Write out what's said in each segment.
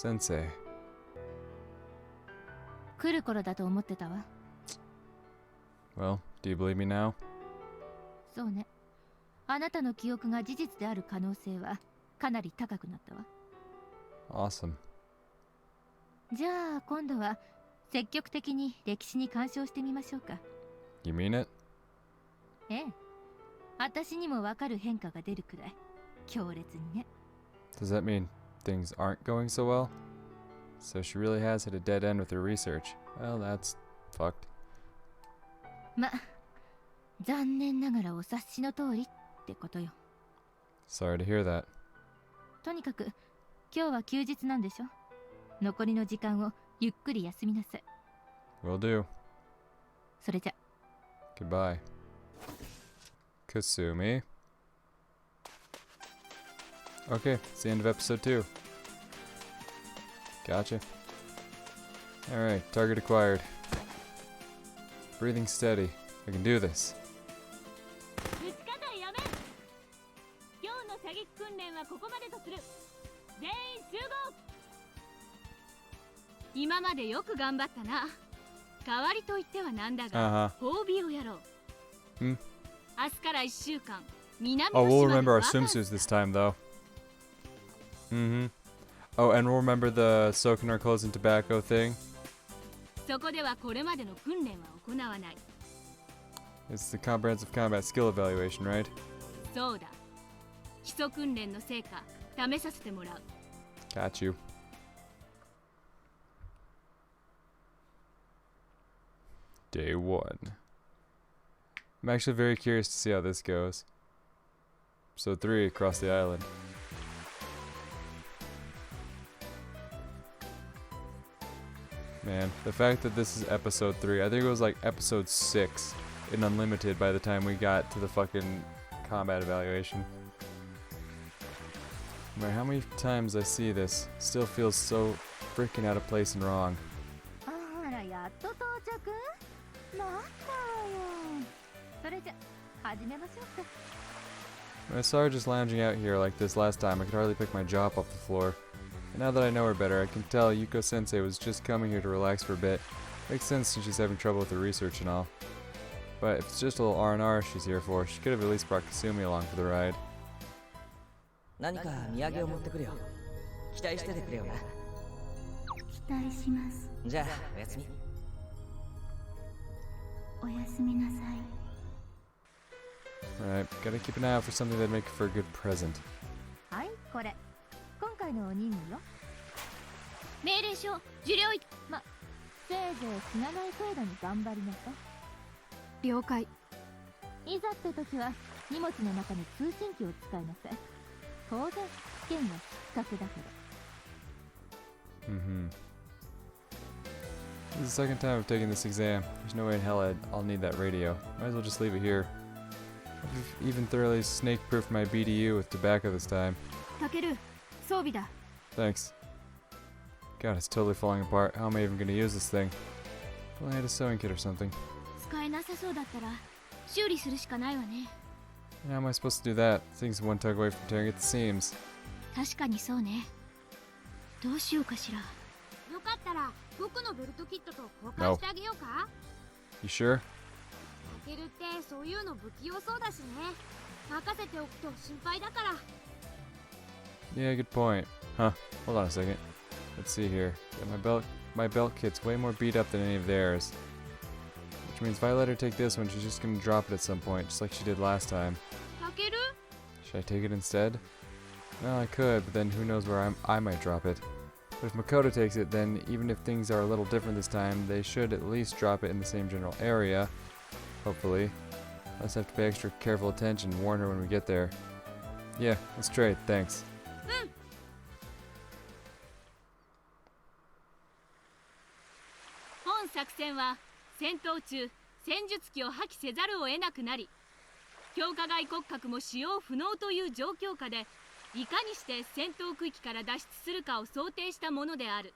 Sensei. 来る頃だと思ってたわ。Well, do you believe me now? そうね。あなたの記憶が事実である可能性はかなり高くなったわ。Awesome. じゃあ今度は積極的に歴史に干渉してみましょうか。You mean it? ええ。私にもわかる変化が出るくらい強烈にね。Does that mean things aren't going so well? So she really has hit a dead end with her research. Well, that's fucked. ま、残念ながらお察しの通りってことよ。Sorry to hear that. とにかく今日は休日なんでしょ。残りの時間をゆっくり休みなさい。Will do. それじゃ。Goodbye. Kasumi. Okay, it's the end of episode 2. Gotcha. Alright, target acquired. Breathing steady. I can do this. 今日の射撃訓練はここまでとする。全員集合。今までよく頑張ったな。代わりと言ってはなんだが、褒美をやろう。明日から1週間、南の Oh, we'll 島で remember our ワカー swimsuits this time, though. Oh, and we'll remember the soaking our clothes in tobacco thing. そこではこれまでの訓練は行わない。It's the comprehensive combat skill evaluation, right? そうだ。基礎訓練の成果、試させてもらう。Got you. Day 1. I'm actually very curious to see how this goes. Episode 3, across the island. Man, the fact that this is episode 3, I think it was like episode 6 in Unlimited by the time we got to the fucking combat evaluation. No matter how many times I see this, it still feels so freaking out of place and wrong. あら、やっと到着？なんだよ。それじゃ始めましょうか。 When I saw her just lounging out here like this last time, I could hardly pick my jaw up off the floor. And now that I know her better, I can tell Yuko-sensei was just coming here to relax for a bit. Makes sense since she's having trouble with her research and all. But if it's just a little R&R she's here for, she could have at least brought Kasumi along for the ride. 何か土産を持ってくるよ。期待しててくれよな。期待します。じゃあおやすみ。おやすみなさい。 Alright, gotta keep an eye out for something that'd make for a good present. はい、これ。今回のお任務よ。命令書、受領い。ま、せいぜい死なない程度に頑張りなさい。了解。いざって時は荷物の中に通信機を使いなさい。当然、試験は失格だけど。This is the second time I've taken this exam. There's no way in hell I'll need that radio. Might as well just leave it here. I've even thoroughly snake-proofed my BDU with tobacco this time. タケル、装備だ。 Thanks. God, it's totally falling apart. How am I even gonna use this thing? If only I had a sewing kit or something. 使えなさそうだったら修理するしかないわね。 How am I supposed to do that? Thing's one tug away from tearing at the seams. 確かにそうね。どうしようかしら。よかったら僕のベルトキットと交換してあげようか。 You sure? タケルってそういうの不器用そうだしね。任せておくと心配だから。 Yeah, good point. Huh, hold on a second. Let's see here. Yeah, my belt kit's way more beat up than any of theirs. Which means if I let her take this one, she's just gonna drop it at some point, just like she did last time. タケル? Should I take it instead? Well, I could, but then who knows where I might drop it. But if Makoto takes it, then even if things are a little different this time, they should at least drop it in the same general area. Hopefully. I'll just have to pay extra careful attention and warn her when we get there. Yeah, let's trade, thanks. 本作戦は戦闘中戦術機を破棄せざるを得なくなり、強化外骨格も使用不能という状況下でいかにして戦闘区域から脱出するかを想定したものである。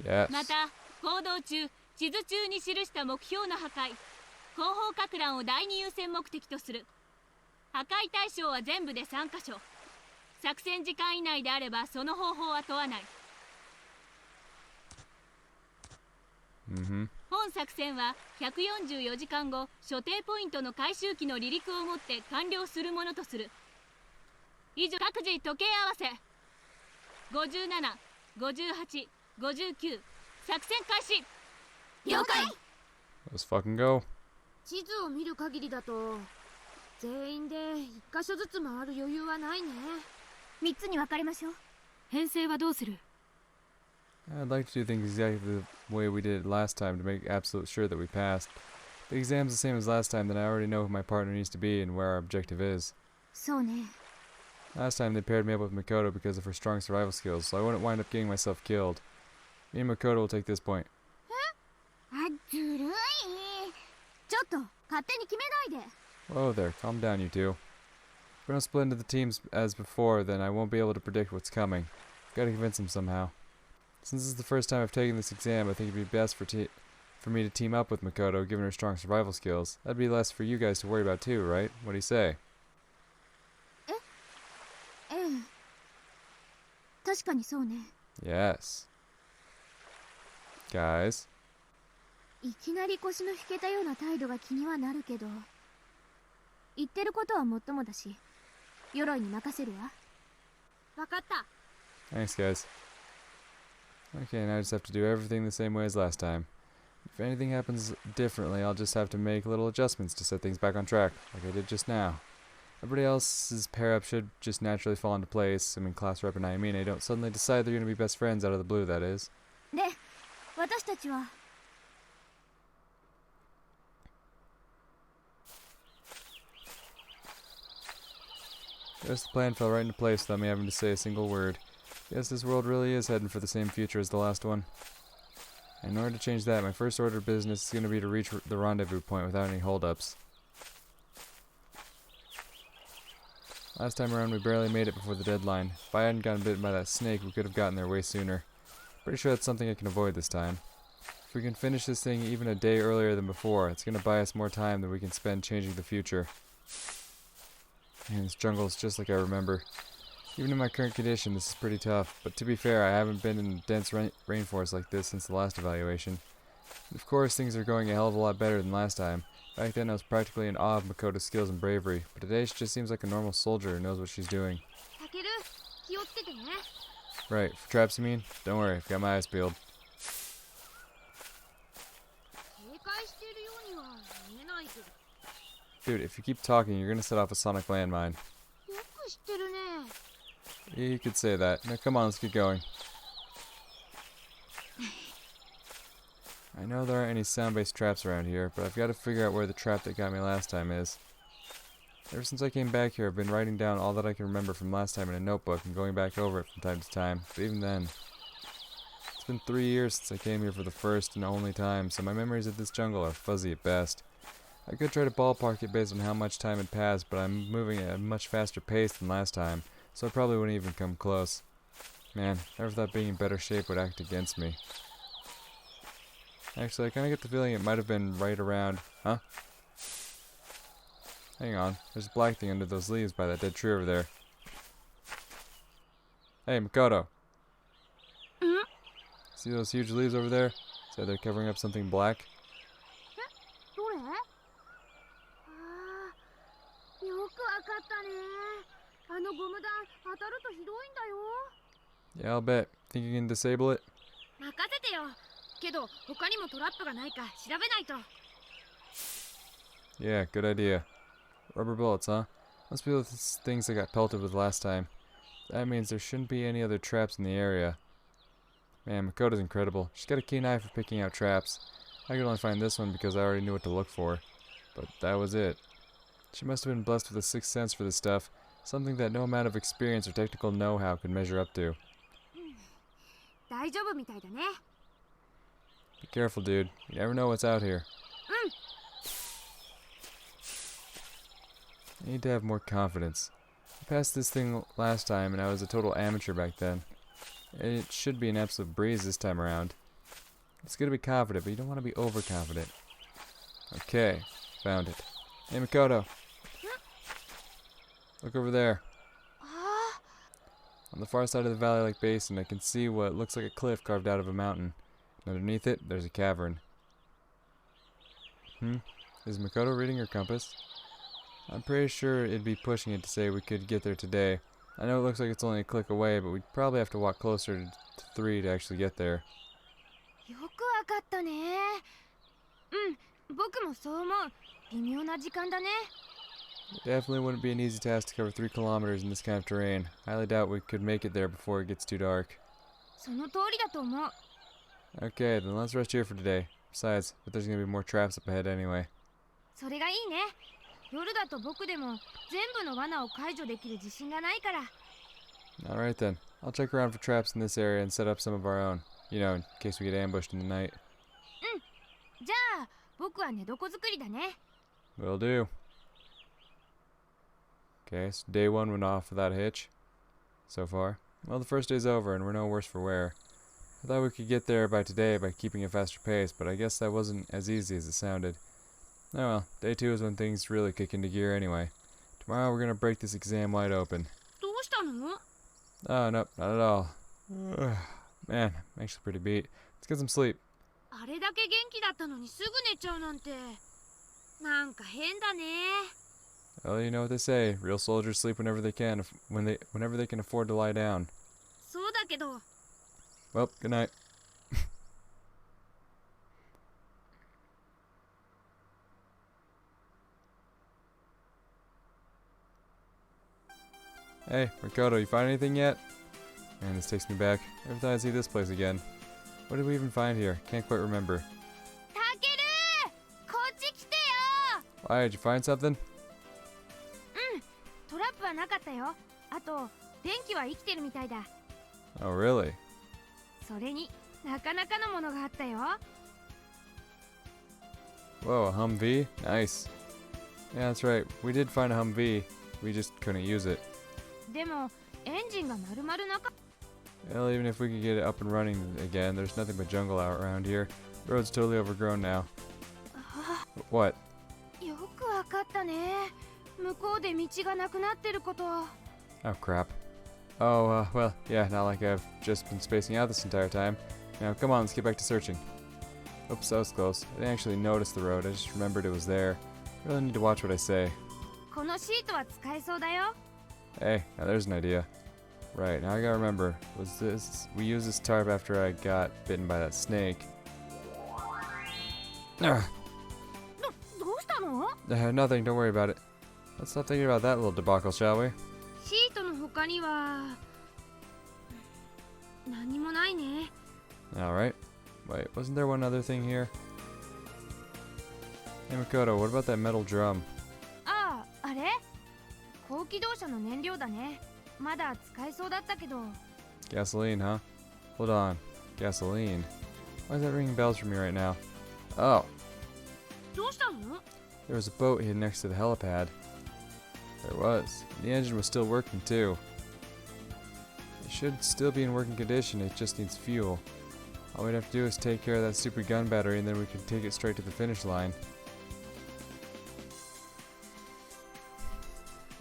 Yes. また行動中地図中に記した目標の破壊、後方か乱を第二優先目的とする。破壊対象は全部で3カ所。作戦時間以内であればその方法は問わない。本作戦は144時間後所定ポイントの回収機の離陸をもって完了するものとする。以上、各自時計合わせ。57、58、59、作戦開始。了解。 Let's fucking go. 地図を見る限りだと全員で一箇所ずつ回る余裕はないね。3つに分かれましょう。編成はどうする？ I'd like to do things exactly the way we did it last time to make absolute sure that we passed. If the exam's the same as last time, then I already know who my partner needs to be and where our objective is. そうね。 Last time they paired me up with Makoto because of her strong survival skills, so I wouldn't wind up getting myself killed. Me and Makoto will take this point. あ、ずるい。ちょっと勝手に決めないで。 Whoa there, calm down you two. If we don't split into the teams as before, then I won't be able to predict what's coming. Gotta convince him somehow. Since this is the first time I've taken this exam, I think it'd be best for me to team up with Makoto, given her strong survival skills. That'd be less for you guys to worry about too, right? What do you say? ええ。確かにそうね。 Yes. Guys. いきなり腰の引けたような態度が気にはなるけど、言ってることはもっともだし、鎧に任せるわ。わかった。 Thanks, guys. Okay, now I just have to do everything the same way as last time. If anything happens differently, I'll just have to make little adjustments to set things back on track, like I did just now. Everybody else's pair-up should just naturally fall into place. I mean, class rep and Ayamine don't suddenly decide they're going to be best friends out of the blue, that is. で、私たちは Guess the plan fell right into place without me having to say a single word. Guess this world really is heading for the same future as the last one. And in order to change that, my first order of business is going to be to reach the rendezvous point without any holdups. Last time around, we barely made it before the deadline. If I hadn't gotten bitten by that snake, we could have gotten there way sooner. Pretty sure that's something I can avoid this time. If we can finish this thing even a day earlier than before, it's going to buy us more time than we can spend changing the future. Man, this jungle is just like I remember. Even in my current condition, this is pretty tough, but to be fair, I haven't been in a dense rainforest like this since the last evaluation. And of course, things are going a hell of a lot better than last time. Back then, I was practically in awe of Makoto's skills and bravery, but today she just seems like a normal soldier who knows what she's doing. タケル、気をつけてね。 Right, for traps you mean? Don't worry, I've got my eyes peeled. 警戒しているようには見えないけど。 Dude, if you keep talking, you're gonna set off a sonic landmine. よく知ってるね。 You could say that. Now come on, let's get going. I know there aren't any sound-based traps around here, but I've got to figure out where the trap that got me last time is. Ever since I came back here, I've been writing down all that I can remember from last time in a notebook and going back over it from time to time, but even then... It's been 3 years since I came here for the first and only time, so my memories of this jungle are fuzzy at best. I could try to ballpark it based on how much time had passed, but I'm moving at a much faster pace than last time, so I probably wouldn't even come close. Man, never thought being in better shape would act against me. Actually, I kinda get the feeling it might have been right around... Huh? Hang on, there's a black thing under those leaves by that dead tree over there. Hey, Makoto! See those huge leaves over there? So they're covering up something black? どれ？ああ、よくわかったね。あのゴム弾当たるとひどいんだよ。 Yeah, I'll bet. Think you can disable it? 任せてよ。けど他にもトラップがないか調べないと。 Yeah, good idea. Rubber bullets, huh? Must be those things I got pelted with last time. That means there shouldn't be any other traps in the area. Man, Makoto's incredible. She's got a keen eye for picking out traps. I could only find this one because I already knew what to look for. But that was it. She must have been blessed with a sixth sense for this stuff. Something that no amount of experience or technical know-how could measure up to. 大丈夫みたいだね。 Be careful, dude. You never know what's out here. I need to have more confidence. I passed this thing last time and I was a total amateur back then. It should be an absolute breeze this time around. It's good to be confident, but you don't want to be overconfident. Okay, found it. Hey, Makoto. Look over there. On the far side of the valley-like basin, I can see what looks like a cliff carved out of a mountain. And underneath it, there's a cavern. Is Makoto reading her compass? I'm pretty sure it'd be pushing it to say we could get there today. I know it looks like it's only a click away, but we'd probably have to walk closer to 3 to actually get there. よくわかったね。僕もそう思う。微妙な時間だね。 It definitely wouldn't be an easy task to cover 3 kilometers in this kind of terrain. Highly doubt we could make it there before it gets too dark. その通りだと思う。 Okay, then let's rest here for today. Besides, but there's gonna be more traps up ahead anyway. それがいいね。夜だと僕でも全部の罠を解除できる自信がないから。 Alright then, I'll check around for traps in this area and set up some of our own. You know, in case we get ambushed in the night. じゃあ僕は寝床作りだね。 Will do. Okay, so day 1 went off without a hitch. So far. Well, the first day's over and we're no worse for wear. I thought we could get there by today by keeping a faster pace, but I guess that wasn't as easy as it sounded. Oh well, day 2 is when things really kick into gear anyway. Tomorrow we're gonna break this exam wide open. どうしたの？ Oh, nope, not at all. Man, I'm actually pretty beat. Let's get some sleep. あれだけ元気だったのにすぐ寝ちゃうなんて。なんか変だね。 Well, you know what they say. Real soldiers sleep whenever they can, whenever they can afford to lie down. そうだけど。 Well, good night. Hey, Makoto, you find anything yet? Man, this takes me back. Every time I see this place again. What did we even find here? Can't quite remember. タケル！こっち来てよ！ Why, did you find something? トラップはなかったよ。あと、電気は生きてるみたいだ。 Oh, really? それになかなかのものがあったよ。 Whoa, a Humvee? Nice. Yeah, that's right. We did find a Humvee. We just couldn't use it. でもエンジンが丸々なかっ Well, even if we could get it up and running again, there's nothing but jungle out around here. The road's totally overgrown now. た。 What? よくわかったね。向こうで道がなくなってること。 Oh, crap. Oh, well, yeah, not like I've just been spacing out this entire time. Now, come on, let's get back to searching. Oops, that was close. I didn't actually notice the road, I just remembered it was there. I really need to watch what I say. このシートは使えそうだよ。 Hey, now there's an idea. Right, now I gotta remember, we used this tarp after I got bitten by that snake. Ugh. どうしたの？ Nothing, don't worry about it. Let's stop thinking about that little debacle, shall we? シートの他には何もないね。 Alright. Wait, wasn't there one other thing here? Hey Makoto, what about that metal drum? ああ、あれ？高機動車の燃料だね。まだ使えそうだったけど。 Gasoline, huh? Hold on. Gasoline? Why is that ringing bells for me right now? Oh, どうしたの？ there was a boat hidden next to the helipad. There was. The engine was still working too. It should still be in working condition, it just needs fuel. All we'd have to do is take care of that stupid gun battery and then we could take it straight to the finish line.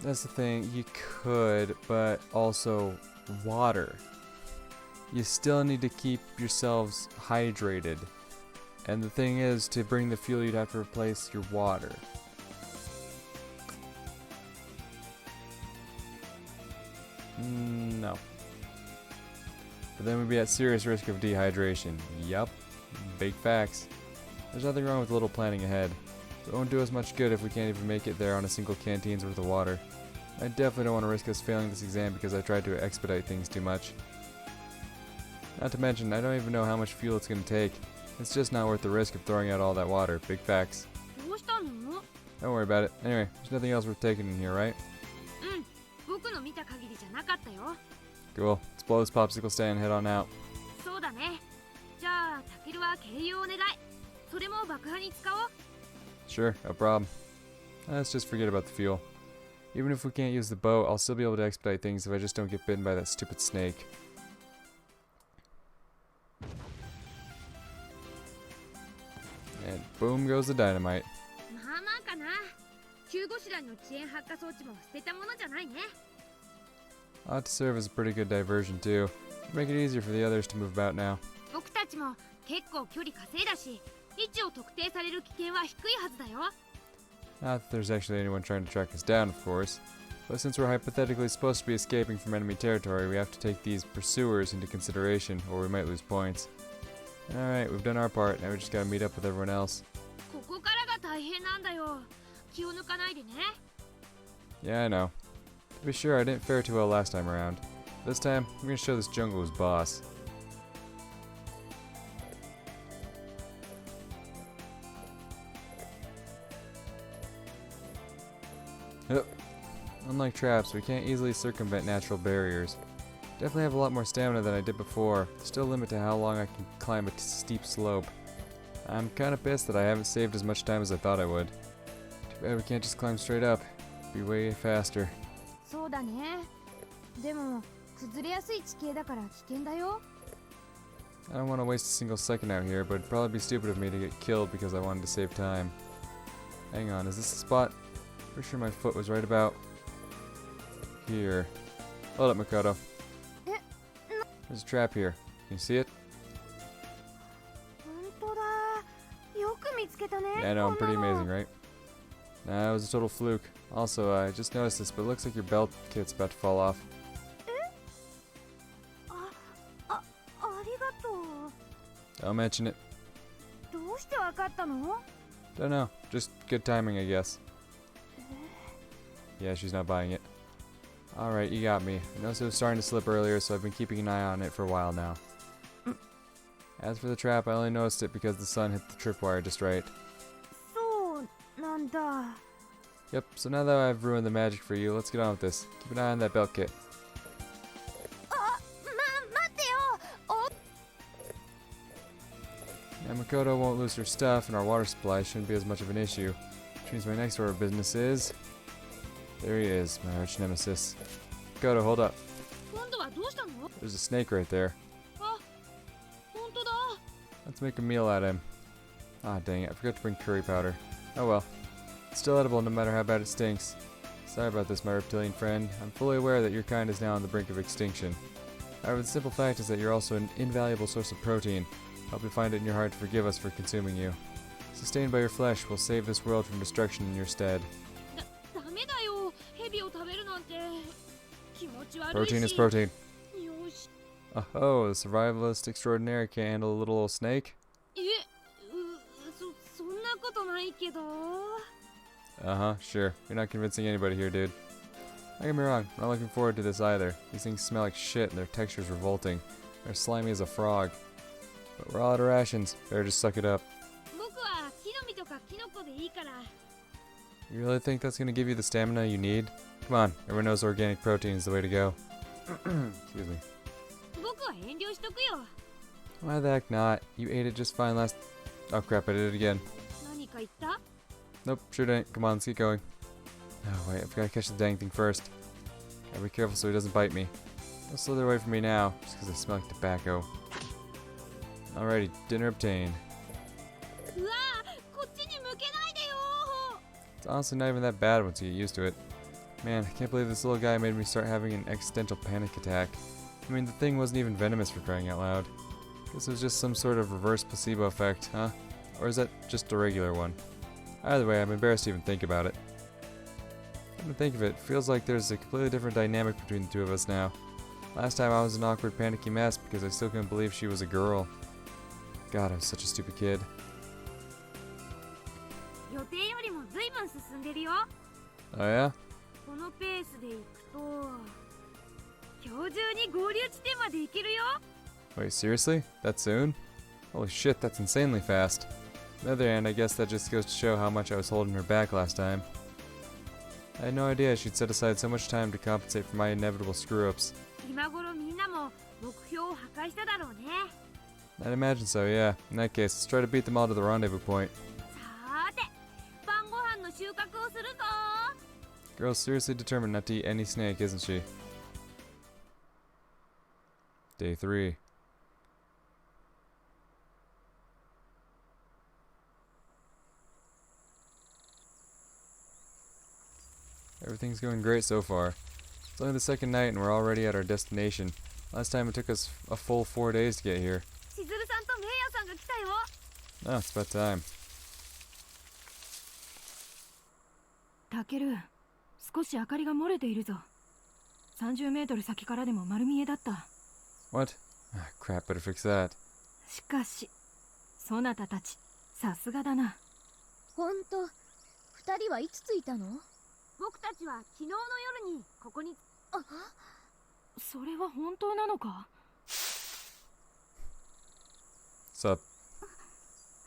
That's the thing, you could, but also water. You still need to keep yourselves hydrated. And the thing is, to bring the fuel, you'd have to replace your water. No. But then we'd be at serious risk of dehydration. Yup. Big facts. There's nothing wrong with a little planning ahead. But it won't do us much good if we can't even make it there on a single canteen's worth of water. I definitely don't want to risk us failing this exam because I tried to expedite things too much. Not to mention, I don't even know how much fuel it's going to take. It's just not worth the risk of throwing out all that water. Big facts. どうしたの？ Don't worry about it. Anyway, there's nothing else worth taking in here, right? 僕の見た限りじゃなかったよ。 Cool. Let's blow this popsicle stand and head on out. そうだね。じゃあ、タケルは軽油をお願い。それも爆破に使おう。 Sure, no problem. Let's just forget about the fuel. Even if we can't use the boat, I'll still be able to expedite things if I just don't get bitten by that stupid snake. And boom goes the dynamite. まあまあかな。急ごしらえの遅延発火装置も捨てたものじゃないね。Ought to serve as a pretty good diversion too. Should make it easier for the others to move about now. 僕たちも結構距離稼いだし、位置を特定される危険は低いはずだよ。 Not that there's actually anyone trying to track us down, of course. But since we're hypothetically supposed to be escaping from enemy territory, we have to take these pursuers into consideration, or we might lose points. Alright, we've done our part, now we just gotta meet up with everyone else. ここからが大変なんだよ。気を抜かないでね。 Yeah, I know. To be sure, I didn't fare too well last time around. This time, I'm gonna show this jungle who's boss. Yep. Unlike traps, we can't easily circumvent natural barriers. Definitely have a lot more stamina than I did before. Still a limit to how long I can climb a steep slope. I'm kinda pissed that I haven't saved as much time as I thought I would. Too bad we can't just climb straight up. Be way faster. そうだね。でも崩れやすい地形だから危険だよ。 I don't want to waste a single second out here, but it'd probably be stupid of me to get killed because I wanted to save time. Hang on, is this the spot? Pretty sure my foot was right about here. Hold up, Makoto. There's a trap here. Can you see it? 本当だ。よく見つけたね。 Yeah, I know, I'm こん pretty なの amazing, right? Nah, it was a total fluke. Also, I just noticed this, but it looks like your belt kit's about to fall off. ありがと Don't mention it. う。どうしてわかったの？ Don't know. Just good timing, I guess. Yeah, she's not buying it. Alright, you got me. I noticed it was starting to slip earlier, so I've been keeping an eye on it for a while now. As for the trap, I only noticed it because the sun hit the tripwire just right. そうなんだ。 Yep, so now that I've ruined the magic for you, let's get on with this. Keep an eye on that belt kit. 待ってよ。 Now Makoto won't lose her stuff, and our water supply shouldn't be as much of an issue. Which means my next order of business is... There he is, my arch nemesis. Makoto, hold up. 今度はどうしたの？ There's a snake right there. あ、本当だ。 Let's make a meal out of him. Ah, dang it, I forgot to bring curry powder. Oh well. It's still edible no matter how bad it stinks. Sorry about this, my reptilian friend. I'm fully aware that your kind is now on the brink of extinction. However, the simple fact is that you're also an invaluable source of protein. Hope you find it in your heart to forgive us for consuming you. Sustained by your flesh, we'll save this world from destruction in your stead. ダメだよ。蛇を食べるなんて気持ち悪いし。 Protein is protein. よし。 Oh, the survivalist extraordinaire can't handle a little old snake? そんなことないけど。 Uh-huh, sure. You're not convincing anybody here, dude. Don't get me wrong, I'm not looking forward to this either. These things smell like shit and their texture's revolting. They're slimy as a frog. But we're all out of rations. Better just suck it up. 僕は木の実とかキノコでいいから。 You really think that's gonna give you the stamina you need? Come on, everyone knows organic protein is the way to go. Excuse me. 僕は遠慮しとくよ。 Why the heck not? You ate it just fine last... Oh crap, I did it again. 何か言った？ Nope, sure didn't. Come on, let's get going. Oh wait, I forgot to catch the dang thing first. Gotta be careful so he doesn't bite me. Don't slither away from me now, just because I smell like tobacco. Alrighty, dinner obtained. うわー、こっちに向けないでよ。 It's honestly not even that bad once you get used to it. Man, I can't believe this little guy made me start having an existential panic attack. I mean, the thing wasn't even venomous for crying out loud. Guess it was just some sort of reverse placebo effect, huh? Or is that just a regular one? Either way, I'm embarrassed to even think about it. Come to think of it, it feels like there's a completely different dynamic between the two of us now. Last time I was an awkward, panicky mess because I still couldn't believe she was a girl. God, I was such a stupid kid. 予定よりもずいぶん進んでるよ。 Oh yeah? このペースでいくと今日中に合流地点まで行けるよ。 Wait, seriously? That soon? Holy shit, that's insanely fast. On the other hand, I guess that just goes to show how much I was holding her back last time. I had no idea she'd set aside so much time to compensate for my inevitable screw-ups. 今頃みんなも目標を破壊しただろうね。 I'd imagine so, yeah. In that case, let's try to beat them all to the rendezvous point. さーて、晩ご飯の収穫をするぞ。 Girl's seriously determined not to eat any snake, isn't she? Day 3. Everything's going great so far. It's only the second night and we're already at our destination. Last time it took us a full 4 days to get here. しずるさんとメイヤさんが来たよ。 Oh, it's about time. タケル、少し明かりが漏れているぞ。30メートル先からでも丸見えだった。 What? Ah, crap, better fix that. しかし、そなたたち、さすがだな。ほんと、二人はいつ着いたの？僕たちは昨日の夜にここに。それは本当なのか？ What's up?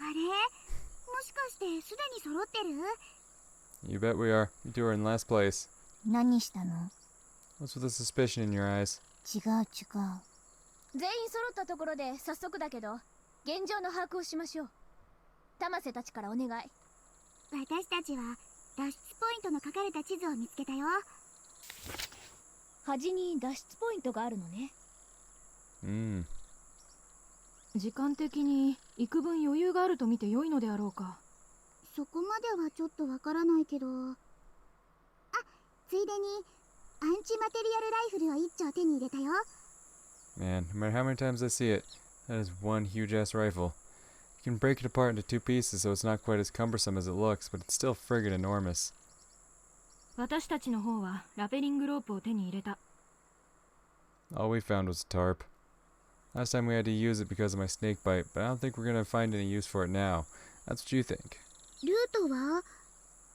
あれ、もしかしてすでに揃ってる？ You bet we are. You two are in last place. 何したの？ What's with the suspicion in your eyes? 違う。全員揃ったところで早速だけど、現状の把握をしましょう。玉瀬たちからお願い。私たちは脱出ポイントの書かれた地図を見つけたよ。端に脱出ポイントがあるのね。時間的に幾分余裕があると見て良いのであろうか。そこまではちょっとわからないけど。あ、ついでにアンチマテリアルライフルを一丁手に入れたよ。 Man, no matter how many times I see it, that is one huge-ass rifle. You can break it apart into 2 pieces so it's not quite as cumbersome as it looks, but it's still friggin' enormous. 私たちの方はラペリングロープを手に入れた。 All we found was a tarp. Last time we had to use it because of my snake bite, but I don't think we're gonna find any use for it now. That's what you think. ルートは？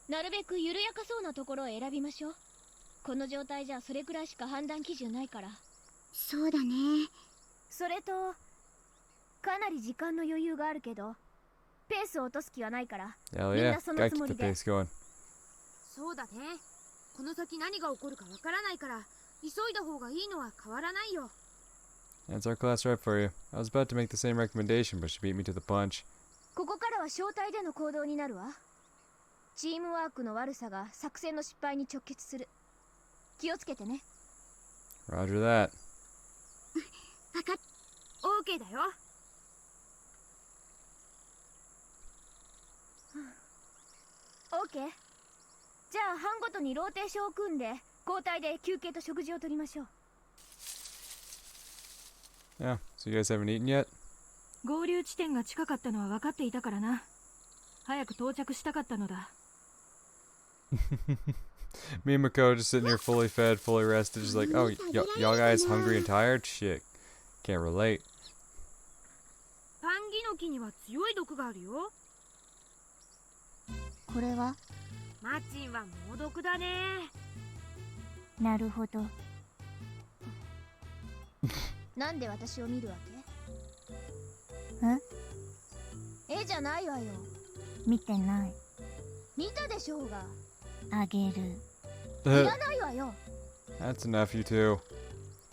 なるべく緩やかそうなところを選びましょう。この状態じゃそれくらいしか判断基準ないから。そうだね。それと、かなり時間の余裕があるけど、ペースを落とす気はないから、 Hell みん yeah, なその gotta つ keep も the りで。 pace going. そうだね。この先何が起こるかわからないから、急いだ方がいいのは変わらないよ。 That's our class rep for you. I was about to make the same recommendation, but she beat me to the punch. ここからは小隊での行動になるわ。チームワークの悪さが作戦の失敗に直結する。気をつけてね。 Roger that. わかっ。オーケーだよ。オーケー。じゃあ班ごとにローテーションを組んで、交代で休憩と食事をとりましょう。 Yeah, so you guys haven't eaten yet? 合流地点が近かったのは分かっていたからな。早く到着したかったのだ。Me and Mako just sitting here fully fed, fully rested, just like, oh, y'all guys hungry and tired? Shit. Can't relate. パンギノキには強い毒があるよ。これは？マチンは猛毒だね。なるほど。なんで私を見るわけ？絵じゃないわよ。見てない。見たでしょうが。あげる。いらないわよ。 That's enough, you two.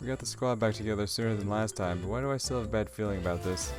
We got the squad back together sooner than last time, but why do I still have a bad feeling about this?